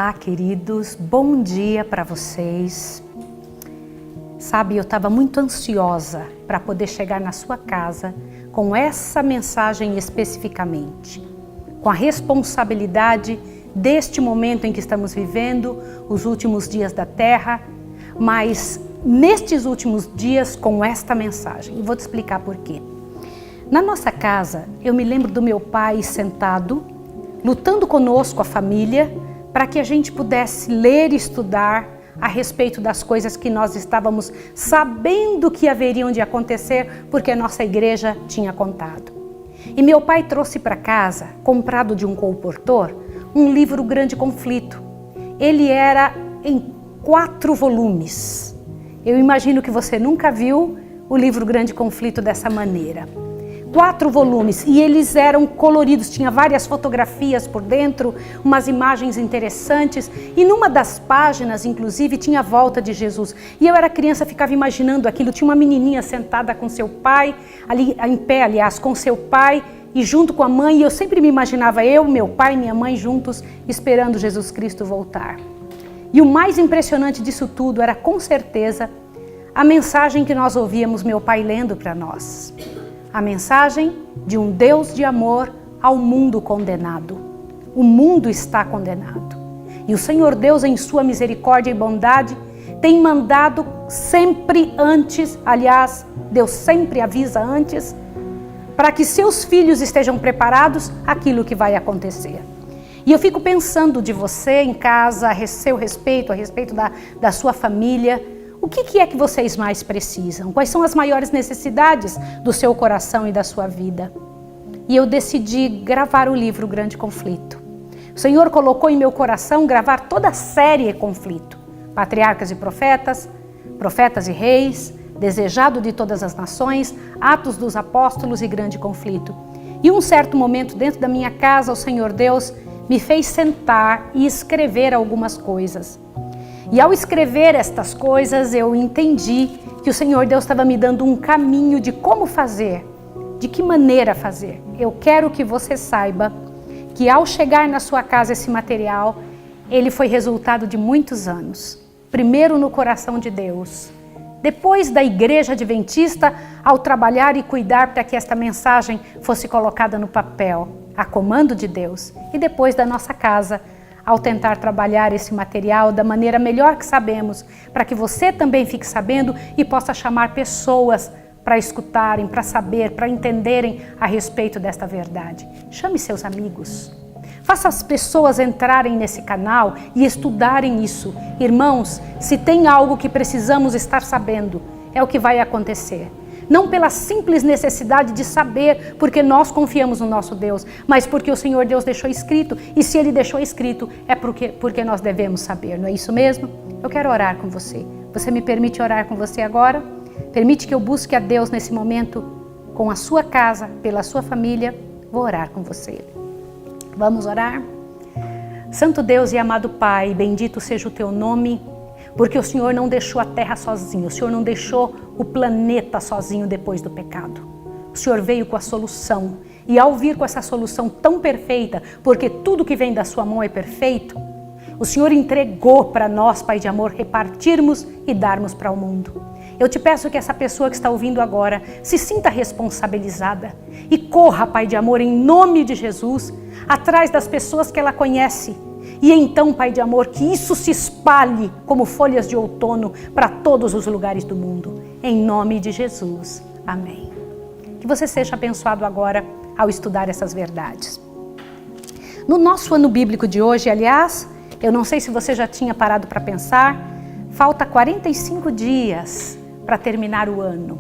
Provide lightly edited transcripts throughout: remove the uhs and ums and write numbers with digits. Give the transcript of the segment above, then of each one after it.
Olá, queridos, bom dia para vocês. Sabe, eu estava muito ansiosa para poder chegar na sua casa com essa mensagem especificamente, com a responsabilidade deste momento em que estamos vivendo, os últimos dias da Terra, mas nestes últimos dias com esta mensagem. E vou te explicar por quê. Na nossa casa, eu me lembro do meu pai sentado, lutando conosco, a família, para que a gente pudesse ler e estudar a respeito das coisas que nós estávamos sabendo que haveriam de acontecer, porque a nossa igreja tinha contado. E meu pai trouxe para casa, comprado de um colportor, um livro Grande Conflito. Ele era em 4 volumes. Eu imagino que você nunca viu o livro Grande Conflito dessa maneira. 4 volumes, e eles eram coloridos, tinha várias fotografias por dentro, umas imagens interessantes, e numa das páginas, inclusive, tinha a volta de Jesus. E eu era criança, ficava imaginando aquilo, tinha uma menininha sentada com seu pai, ali em pé, aliás, com seu pai, e junto com a mãe, e eu sempre me imaginava eu, meu pai e minha mãe juntos, esperando Jesus Cristo voltar. E o mais impressionante disso tudo era, com certeza, a mensagem que nós ouvíamos meu pai lendo para nós. A mensagem de um Deus de amor ao mundo condenado. O mundo está condenado. E o Senhor Deus, em sua misericórdia e bondade, tem mandado sempre antes, aliás, Deus sempre avisa antes, para que seus filhos estejam preparados aquilo que vai acontecer. E eu fico pensando de você em casa, a seu respeito, a respeito da sua família. O que é que vocês mais precisam? Quais são as maiores necessidades do seu coração e da sua vida? E eu decidi gravar o livro Grande Conflito. O Senhor colocou em meu coração gravar toda a série Conflito. Patriarcas e profetas, profetas e reis, Desejado de todas as nações, Atos dos Apóstolos e Grande Conflito. E um certo momento dentro da minha casa, o Senhor Deus me fez sentar e escrever algumas coisas. E ao escrever estas coisas, eu entendi que o Senhor Deus estava me dando um caminho de como fazer, de que maneira fazer. Eu quero que você saiba que ao chegar na sua casa esse material, ele foi resultado de muitos anos. Primeiro no coração de Deus, depois da Igreja Adventista, ao trabalhar e cuidar para que esta mensagem fosse colocada no papel, a comando de Deus, e depois da nossa casa, ao tentar trabalhar esse material da maneira melhor que sabemos, para que você também fique sabendo e possa chamar pessoas para escutarem, para saber, para entenderem a respeito desta verdade. Chame seus amigos. Faça as pessoas entrarem nesse canal e estudarem isso. Irmãos, se tem algo que precisamos estar sabendo, é o que vai acontecer. Não pela simples necessidade de saber, porque nós confiamos no nosso Deus, mas porque o Senhor Deus deixou escrito, e se Ele deixou escrito, é porque nós devemos saber, não é isso mesmo? Eu quero orar com você. Você me permite orar com você agora? Permite que eu busque a Deus nesse momento, com a sua casa, pela sua família? Vou orar com você. Vamos orar? Santo Deus e amado Pai, bendito seja o Teu nome, porque o Senhor não deixou a terra sozinho, o Senhor não deixou o planeta sozinho depois do pecado. O Senhor veio com a solução, e ao vir com essa solução tão perfeita, porque tudo que vem da sua mão é perfeito, o Senhor entregou para nós, Pai de amor, repartirmos e darmos para o mundo. Eu te peço que essa pessoa que está ouvindo agora se sinta responsabilizada e corra, Pai de amor, em nome de Jesus, atrás das pessoas que ela conhece. E então, Pai de amor, que isso se espalhe como folhas de outono para todos os lugares do mundo. Em nome de Jesus. Amém. Que você seja abençoado agora ao estudar essas verdades. No nosso ano bíblico de hoje, aliás, eu não sei se você já tinha parado para pensar, falta 45 dias para terminar o ano.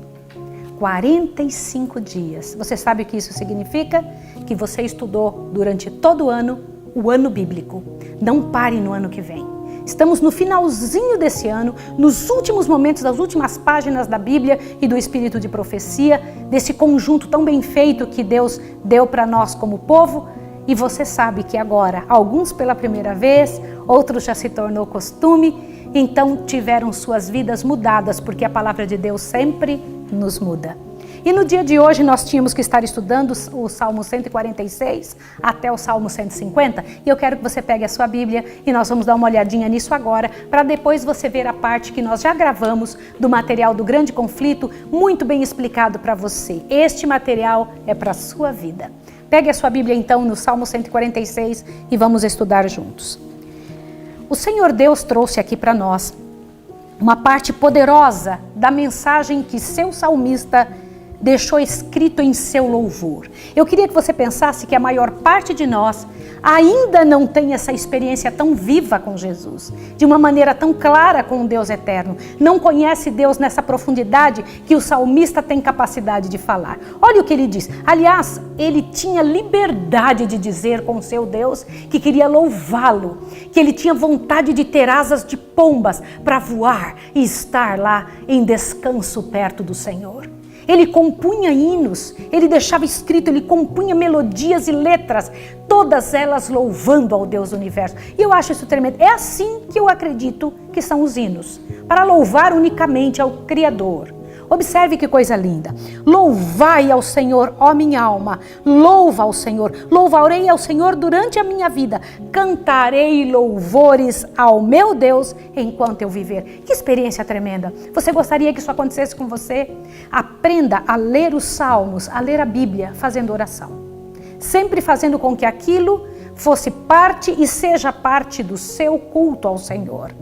45 dias. Você sabe o que isso significa? Que você estudou durante todo o ano bíblico. Não pare no ano que vem. Estamos no finalzinho desse ano, nos últimos momentos, das últimas páginas da Bíblia e do Espírito de Profecia, desse conjunto tão bem feito que Deus deu para nós como povo. E você sabe que agora, alguns pela primeira vez, outros já se tornou costume, então tiveram suas vidas mudadas, porque a palavra de Deus sempre nos muda. E no dia de hoje nós tínhamos que estar estudando o Salmo 146 até o Salmo 150. E eu quero que você pegue a sua Bíblia e nós vamos dar uma olhadinha nisso agora, para depois você ver a parte que nós já gravamos do material do Grande Conflito, muito bem explicado para você. Este material é para a sua vida. Pegue a sua Bíblia então no Salmo 146 e vamos estudar juntos. O Senhor Deus trouxe aqui para nós uma parte poderosa da mensagem que seu salmista deixou escrito em seu louvor. Eu queria que você pensasse que a maior parte de nós ainda não tem essa experiência tão viva com Jesus, de uma maneira tão clara com o Deus eterno. Não conhece Deus nessa profundidade que o salmista tem capacidade de falar. Olha o que ele diz. Aliás, ele tinha liberdade de dizer com seu Deus que queria louvá-lo, que ele tinha vontade de ter asas de pombas para voar e estar lá em descanso perto do Senhor. Ele compunha hinos, ele deixava escrito, ele compunha melodias e letras, todas elas louvando ao Deus do universo. E eu acho isso tremendo. É assim que eu acredito que são os hinos, para louvar unicamente ao Criador. Observe que coisa linda. Louvai ao Senhor, ó minha alma, louva ao Senhor, louvarei ao Senhor durante a minha vida, cantarei louvores ao meu Deus enquanto eu viver. Que experiência tremenda. Você gostaria que isso acontecesse com você? Aprenda a ler os salmos, a ler a Bíblia fazendo oração, sempre fazendo com que aquilo fosse parte e seja parte do seu culto ao Senhor.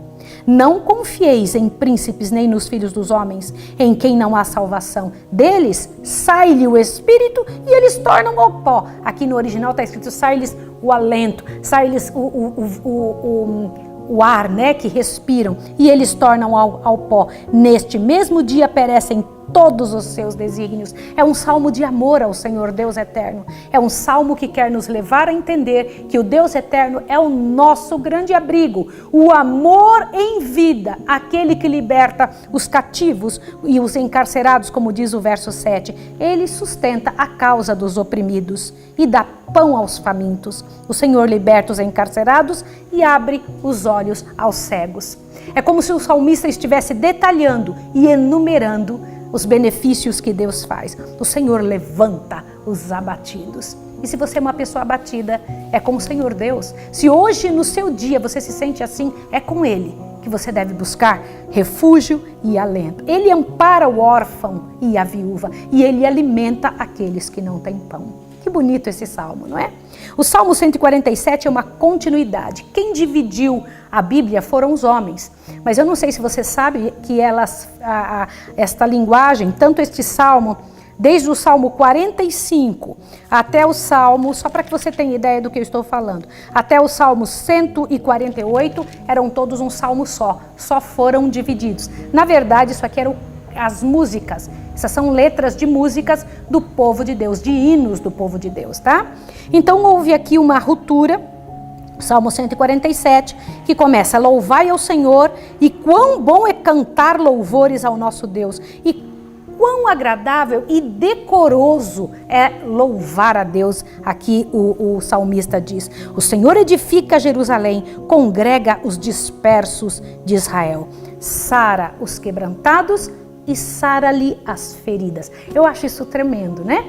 Não confieis em príncipes nem nos filhos dos homens, em quem não há salvação. Deles sai-lhe o espírito e eles tornam ao pó. Aqui no original está escrito sai-lhes o alento, sai-lhes o ar, né, que respiram, e eles tornam ao pó. Neste mesmo dia perecem todos os seus desígnios. É um salmo de amor ao Senhor Deus eterno. É um salmo que quer nos levar a entender que o Deus eterno é o nosso grande abrigo, o amor em vida, aquele que liberta os cativos e os encarcerados, como diz o verso 7. Ele sustenta a causa dos oprimidos e dá pão aos famintos. O Senhor liberta os encarcerados e abre os olhos aos cegos. É como se o salmista estivesse detalhando e enumerando os benefícios que Deus faz. O Senhor levanta os abatidos. E se você é uma pessoa abatida, é com o Senhor Deus. Se hoje no seu dia você se sente assim, é com Ele que você deve buscar refúgio e alento. Ele ampara o órfão e a viúva, e Ele alimenta aqueles que não têm pão. Que bonito esse salmo, não é? O Salmo 147 é uma continuidade. Quem dividiu a Bíblia foram os homens. Mas eu não sei se você sabe que esta linguagem, tanto este salmo, desde o Salmo 45 até o Salmo, só para que você tenha ideia do que eu estou falando, até o Salmo 148, eram todos um salmo só foram divididos. Na verdade, isso aqui eram as músicas. Essas são letras de músicas do povo de Deus, de hinos do povo de Deus, tá? Então houve aqui uma ruptura, Salmo 147, que começa: louvai ao Senhor, e quão bom é cantar louvores ao nosso Deus, e quão agradável e decoroso é louvar a Deus. Aqui o salmista diz: o Senhor edifica Jerusalém, congrega os dispersos de Israel, sara os quebrantados e sara-lhe as feridas. Eu acho isso tremendo, né?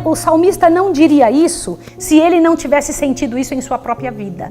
O salmista não diria isso se ele não tivesse sentido isso em sua própria vida.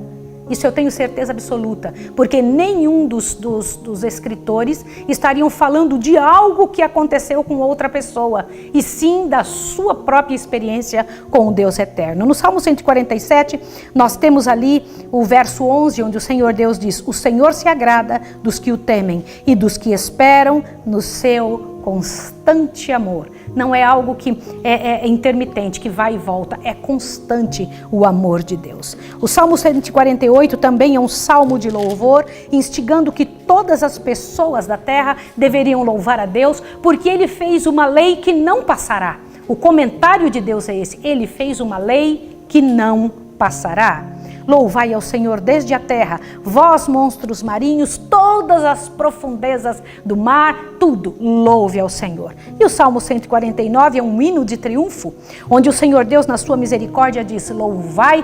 Isso eu tenho certeza absoluta, porque nenhum dos escritores estariam falando de algo que aconteceu com outra pessoa, e sim da sua própria experiência com o Deus eterno. No Salmo 147, nós temos ali o verso 11, onde o Senhor Deus diz: o Senhor se agrada dos que o temem e dos que esperam no seu constante amor. Não é algo que é intermitente, que vai e volta, é constante o amor de Deus. O Salmo 148 também é um salmo de louvor, instigando que todas as pessoas da terra deveriam louvar a Deus, porque Ele fez uma lei que não passará. O comentário de Deus é esse: Ele fez uma lei que não passará. Louvai ao Senhor desde a terra, vós monstros marinhos, todas as profundezas do mar, tudo, louve ao Senhor. E o Salmo 149 é um hino de triunfo, onde o Senhor Deus, na sua misericórdia, diz, louvai,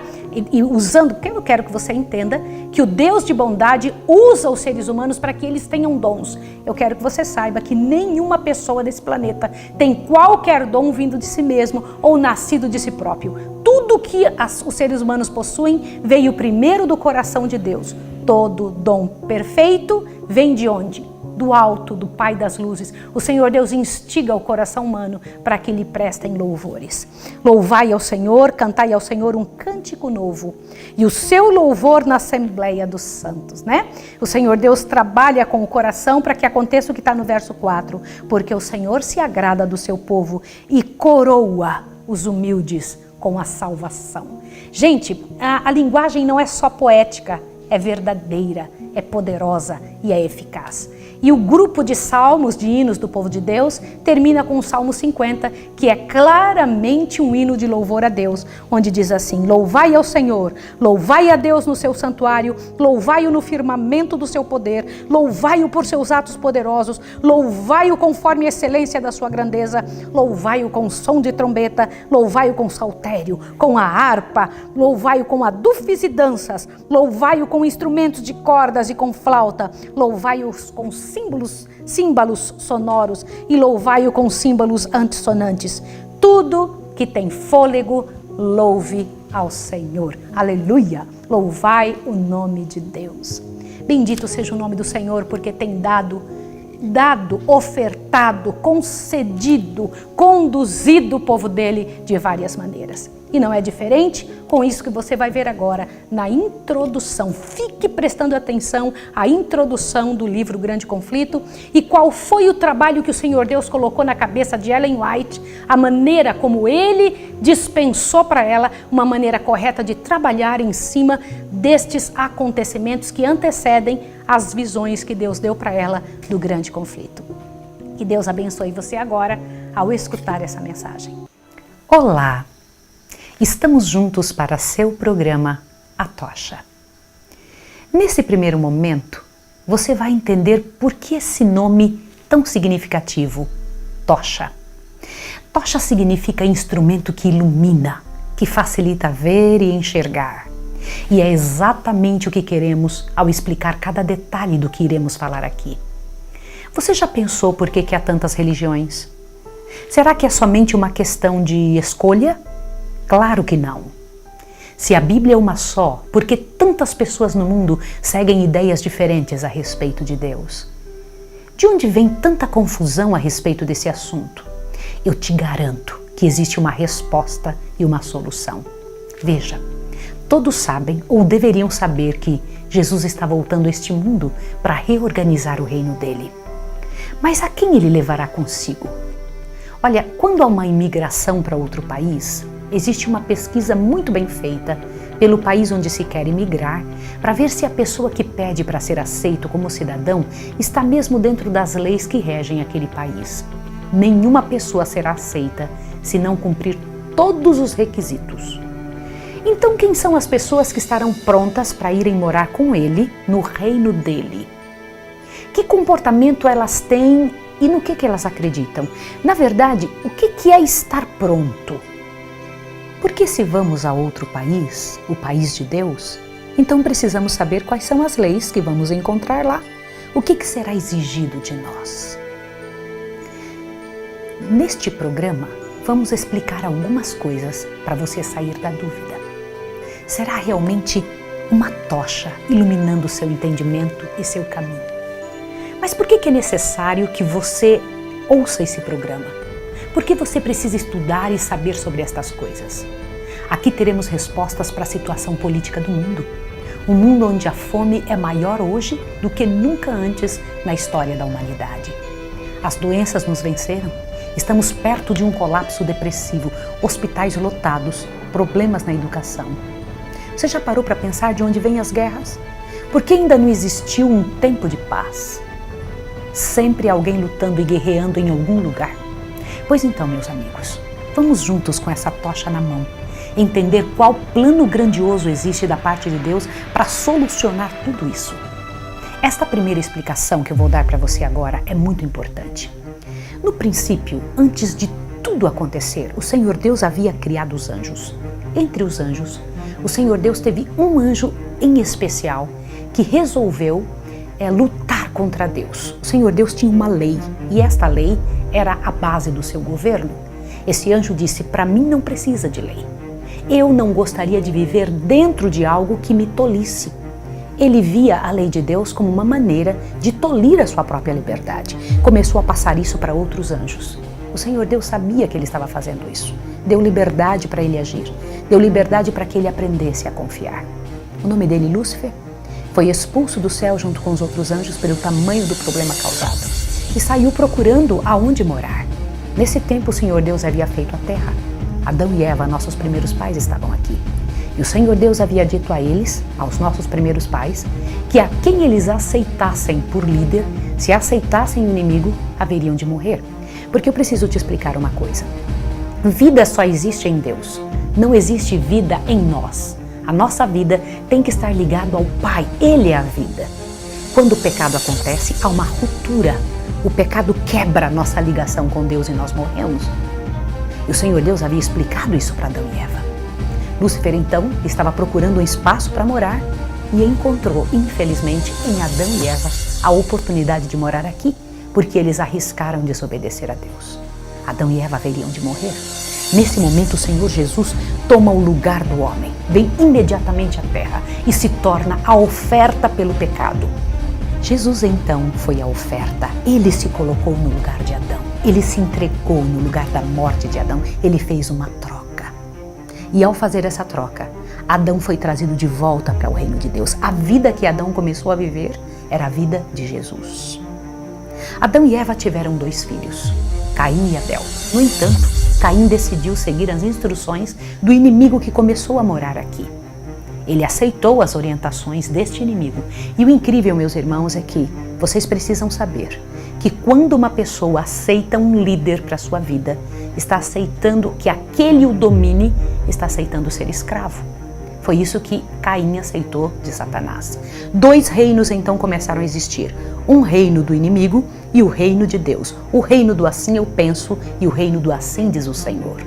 e usando, porque eu quero que você entenda que o Deus de bondade usa os seres humanos para que eles tenham dons. Eu quero que você saiba que nenhuma pessoa desse planeta tem qualquer dom vindo de si mesmo ou nascido de si próprio. Tudo que os seres humanos possuem veio primeiro do coração de Deus. Todo dom perfeito vem de onde? Do alto, do Pai das luzes. O Senhor Deus instiga o coração humano para que lhe prestem louvores. Louvai ao Senhor, cantai ao Senhor um cântico novo. E o seu louvor na Assembleia dos Santos, né? O Senhor Deus trabalha com o coração para que aconteça o que está no verso 4. Porque o Senhor se agrada do seu povo e coroa os humildes com a salvação. Gente, a linguagem não é só poética, é verdadeira, é poderosa e é eficaz. E o grupo de salmos, de hinos do povo de Deus, termina com o Salmo 50, que é claramente um hino de louvor a Deus, onde diz assim, louvai ao Senhor, louvai a Deus no seu santuário, louvai-o no firmamento do seu poder, louvai-o por seus atos poderosos, louvai-o conforme a excelência da sua grandeza, louvai-o com som de trombeta, louvai-o com saltério, com a harpa, louvai-o com adufes e danças, louvai-o com instrumentos de cordas e com flauta, louvai-o com símbolos sonoros e louvai-o com símbolos antissonantes. Tudo que tem fôlego, louve ao Senhor. Aleluia! Louvai o nome de Deus. Bendito seja o nome do Senhor, porque tem dado, ofertado, concedido, conduzido o povo dele de várias maneiras. E não é diferente com isso que você vai ver agora na introdução. Fique prestando atenção à introdução do livro Grande Conflito e qual foi o trabalho que o Senhor Deus colocou na cabeça de Ellen White, a maneira como ele dispensou para ela uma maneira correta de trabalhar em cima destes acontecimentos que antecedem as visões que Deus deu para ela do Grande Conflito. Que Deus abençoe você agora ao escutar essa mensagem. Olá! Estamos juntos para seu programa A Tocha. Nesse primeiro momento, você vai entender por que esse nome tão significativo, tocha. Tocha significa instrumento que ilumina, que facilita ver e enxergar. E é exatamente o que queremos ao explicar cada detalhe do que iremos falar aqui. Você já pensou por que há tantas religiões? Será que é somente uma questão de escolha? Claro que não. Se a Bíblia é uma só, por que tantas pessoas no mundo seguem ideias diferentes a respeito de Deus? De onde vem tanta confusão a respeito desse assunto? Eu te garanto que existe uma resposta e uma solução. Veja, todos sabem ou deveriam saber que Jesus está voltando a este mundo para reorganizar o reino dele. Mas a quem ele levará consigo? Olha, quando há uma imigração para outro país, existe uma pesquisa muito bem feita pelo país onde se quer imigrar para ver se a pessoa que pede para ser aceito como cidadão está mesmo dentro das leis que regem aquele país. Nenhuma pessoa será aceita se não cumprir todos os requisitos. Então, quem são as pessoas que estarão prontas para irem morar com ele no reino dele? Que comportamento elas têm e no que elas acreditam? Na verdade, o que é estar pronto? Porque se vamos a outro país, o país de Deus, então precisamos saber quais são as leis que vamos encontrar lá. O que será exigido de nós? Neste programa, vamos explicar algumas coisas para você sair da dúvida. Será realmente uma tocha iluminando seu entendimento e seu caminho? Mas por que é necessário que você ouça esse programa? Por que você precisa estudar e saber sobre estas coisas? Aqui teremos respostas para a situação política do mundo. Um mundo onde a fome é maior hoje do que nunca antes na história da humanidade. As doenças nos venceram. Estamos perto de um colapso depressivo, hospitais lotados, problemas na educação. Você já parou para pensar de onde vêm as guerras? Por que ainda não existiu um tempo de paz? Sempre alguém lutando e guerreando em algum lugar. Pois então, meus amigos, vamos juntos com essa tocha na mão entender qual plano grandioso existe da parte de Deus para solucionar tudo isso. Esta primeira explicação que eu vou dar para você agora é muito importante. No princípio, antes de tudo acontecer, o Senhor Deus havia criado os anjos. Entre os anjos, o Senhor Deus teve um anjo em especial que resolveu lutar contra Deus. O Senhor Deus tinha uma lei e esta lei era a base do seu governo. Esse anjo disse: para mim não precisa de lei. Eu não gostaria de viver dentro de algo que me tolisse. Ele via a lei de Deus como uma maneira de tolir a sua própria liberdade. Começou a passar isso para outros anjos. O Senhor Deus sabia que ele estava fazendo isso. Deu liberdade para ele agir. Deu liberdade para que ele aprendesse a confiar. O nome dele, Lúcifer, foi expulso do céu junto com os outros anjos pelo tamanho do problema causado e saiu procurando aonde morar. Nesse tempo, o Senhor Deus havia feito a terra. Adão e Eva, nossos primeiros pais, estavam aqui. E o Senhor Deus havia dito a eles, aos nossos primeiros pais, que a quem eles aceitassem por líder, se aceitassem o inimigo, haveriam de morrer. Porque eu preciso te explicar uma coisa. Vida só existe em Deus. Não existe vida em nós. A nossa vida tem que estar ligada ao Pai. Ele é a vida. Quando o pecado acontece, há uma ruptura. O pecado quebra a nossa ligação com Deus e nós morremos. E o Senhor Deus havia explicado isso para Adão e Eva. Lúcifer, então, estava procurando um espaço para morar e encontrou, infelizmente, em Adão e Eva, a oportunidade de morar aqui, porque eles arriscaram desobedecer a Deus. Adão e Eva haveriam de morrer. Nesse momento, o Senhor Jesus toma o lugar do homem, vem imediatamente à terra e se torna a oferta pelo pecado. Jesus, então, foi a oferta. Ele se colocou no lugar de Adão. Ele se entregou no lugar da morte de Adão. Ele fez uma troca. E ao fazer essa troca, Adão foi trazido de volta para o reino de Deus. A vida que Adão começou a viver era a vida de Jesus. Adão e Eva tiveram 2 filhos, Caim e Abel. No entanto, Caim decidiu seguir as instruções do inimigo que começou a morar aqui. Ele aceitou as orientações deste inimigo. E o incrível, meus irmãos, é que vocês precisam saber que quando uma pessoa aceita um líder para a sua vida, está aceitando que aquele o domine, está aceitando ser escravo. Foi isso que Caim aceitou de Satanás. 2 reinos então começaram a existir. Um reino do inimigo e o reino de Deus. O reino do assim eu penso e o reino do assim diz o Senhor.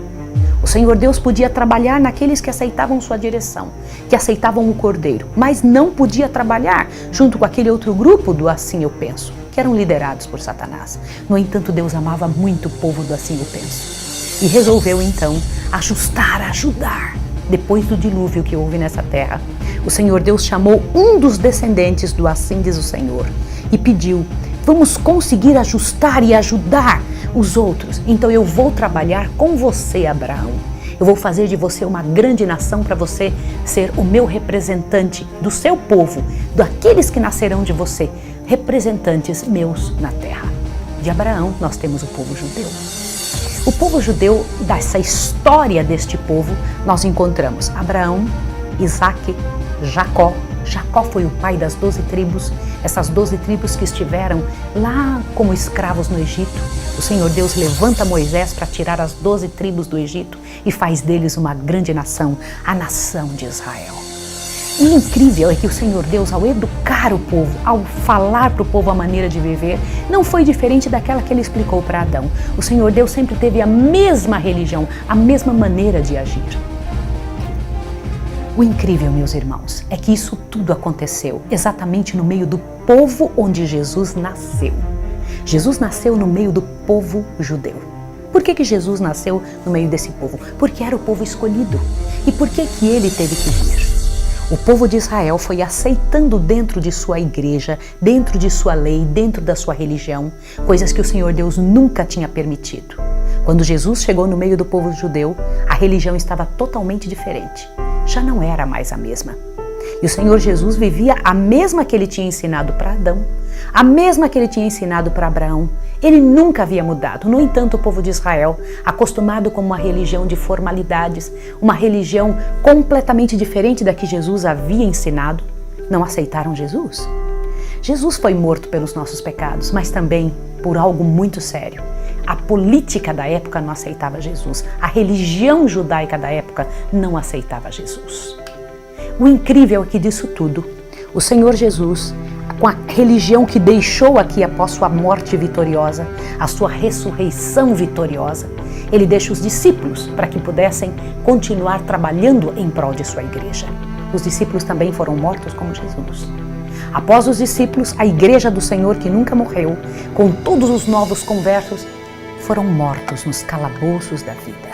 O Senhor Deus podia trabalhar naqueles que aceitavam sua direção, que aceitavam o Cordeiro, mas não podia trabalhar junto com aquele outro grupo do assim eu penso, que eram liderados por Satanás. No entanto, Deus amava muito o povo do assim eu penso e resolveu então ajudar. Depois do dilúvio que houve nessa terra, o Senhor Deus chamou um dos descendentes do assim diz o Senhor e pediu: vamos conseguir ajustar e ajudar os outros. Então eu vou trabalhar com você, Abraão. Eu vou fazer de você uma grande nação para você ser o meu representante do seu povo, daqueles que nascerão de você, representantes meus na terra. De Abraão nós temos o povo judeu. O povo judeu, dessa história deste povo, nós encontramos Abraão, Isaque, Jacó. Jacó foi o pai das 12 tribos, essas 12 tribos que estiveram lá como escravos no Egito. O Senhor Deus levanta Moisés para tirar as 12 tribos do Egito e faz deles uma grande nação, a nação de Israel. E o incrível é que o Senhor Deus, ao educar o povo, ao falar para o povo a maneira de viver, não foi diferente daquela que ele explicou para Adão. O Senhor Deus sempre teve a mesma religião, a mesma maneira de agir. O incrível, meus irmãos, é que isso tudo aconteceu exatamente no meio do povo onde Jesus nasceu. Jesus nasceu no meio do povo judeu. Por que Jesus nasceu no meio desse povo? Porque era o povo escolhido. E por que ele teve que vir? O povo de Israel foi aceitando dentro de sua igreja, dentro de sua lei, dentro da sua religião, coisas que o Senhor Deus nunca tinha permitido. Quando Jesus chegou no meio do povo judeu, a religião estava totalmente diferente. Já não era mais a mesma. E o Senhor Jesus vivia a mesma que ele tinha ensinado para Adão, a mesma que ele tinha ensinado para Abraão. Ele nunca havia mudado. No entanto, o povo de Israel, acostumado com uma religião de formalidades, uma religião completamente diferente da que Jesus havia ensinado, não aceitaram Jesus. Jesus foi morto pelos nossos pecados, mas também por algo muito sério. A política da época não aceitava Jesus. A religião judaica da época não aceitava Jesus. O incrível é que disso tudo, o Senhor Jesus, com a religião que deixou aqui após sua morte vitoriosa, a sua ressurreição vitoriosa, ele deixa os discípulos para que pudessem continuar trabalhando em prol de sua igreja. Os discípulos também foram mortos como Jesus. Após os discípulos, a igreja do Senhor, que nunca morreu, com todos os novos conversos, foram mortos nos calabouços da vida.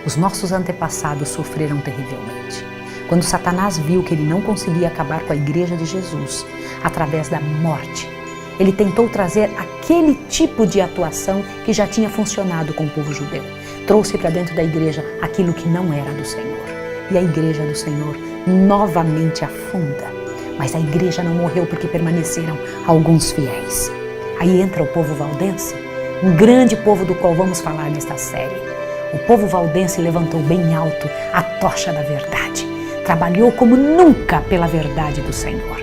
Os nossos antepassados sofreram terrivelmente. Quando Satanás viu que ele não conseguia acabar com a igreja de Jesus através da morte, ele tentou trazer aquele tipo de atuação que já tinha funcionado com o povo judeu. Trouxe para dentro da igreja aquilo que não era do Senhor. E a igreja do Senhor novamente afunda. Mas a igreja não morreu porque permaneceram alguns fiéis. Aí entra o povo valdense, um grande povo do qual vamos falar nesta série. O povo valdense levantou bem alto a tocha da verdade. Trabalhou como nunca pela verdade do Senhor.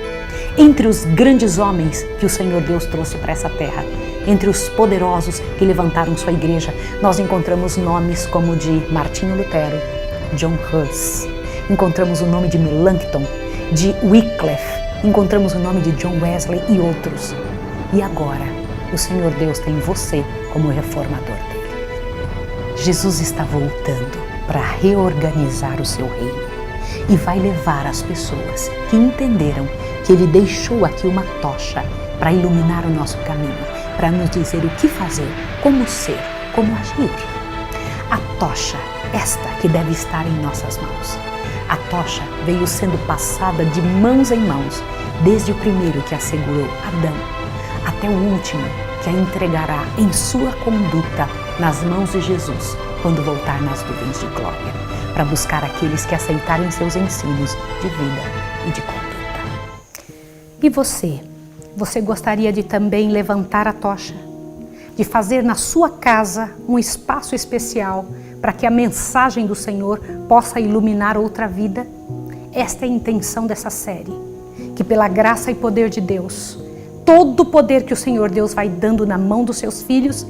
Entre os grandes homens que o Senhor Deus trouxe para essa terra, entre os poderosos que levantaram sua igreja, nós encontramos nomes como de Martinho Lutero, John Hus, encontramos o nome de Melanchthon, de Wycliffe, encontramos o nome de John Wesley e outros. E agora, o Senhor Deus tem você como reformador dele. Jesus está voltando para reorganizar o seu reino e vai levar as pessoas que entenderam que Ele deixou aqui uma tocha para iluminar o nosso caminho, para nos dizer o que fazer, como ser, como agir. A tocha, esta que deve estar em nossas mãos. A tocha veio sendo passada de mãos em mãos, desde o primeiro que a segurou, Adão, até o último que a entregará em sua conduta nas mãos de Jesus, quando voltar nas nuvens de glória, para buscar aqueles que aceitarem seus ensinos de vida e de conduta. E você? Você gostaria de também levantar a tocha? De fazer na sua casa um espaço especial para que a mensagem do Senhor possa iluminar outra vida? Esta é a intenção dessa série, que pela graça e poder de Deus, todo o poder que o Senhor Deus vai dando na mão dos seus filhos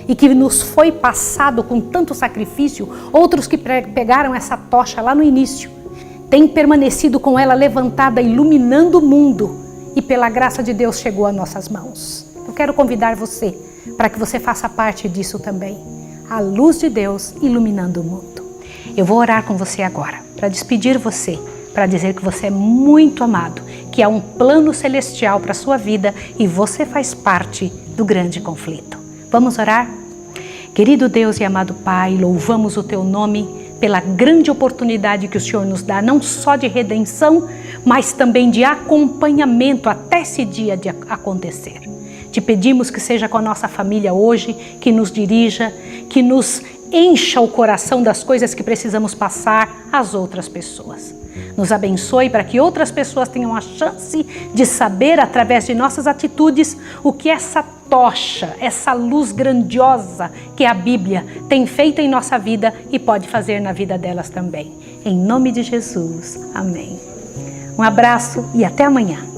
e que nos foi passado com tanto sacrifício, outros que pegaram essa tocha lá no início, têm permanecido com ela levantada, iluminando o mundo e pela graça de Deus chegou a nossas mãos. Eu quero convidar você para que você faça parte disso também. A luz de Deus iluminando o mundo. Eu vou orar com você agora, para despedir você, para dizer que você é muito amado, que há um plano celestial para a sua vida e você faz parte do grande conflito. Vamos orar? Querido Deus e amado Pai, louvamos o Teu nome pela grande oportunidade que o Senhor nos dá, não só de redenção, mas também de acompanhamento até esse dia de acontecer. Te pedimos que seja com a nossa família hoje, que nos dirija, que nos encha o coração das coisas que precisamos passar às outras pessoas. Nos abençoe para que outras pessoas tenham a chance de saber, através de nossas atitudes, o que essa tocha, essa luz grandiosa que é a Bíblia tem feito em nossa vida e pode fazer na vida delas também. Em nome de Jesus. Amém. Um abraço e até amanhã.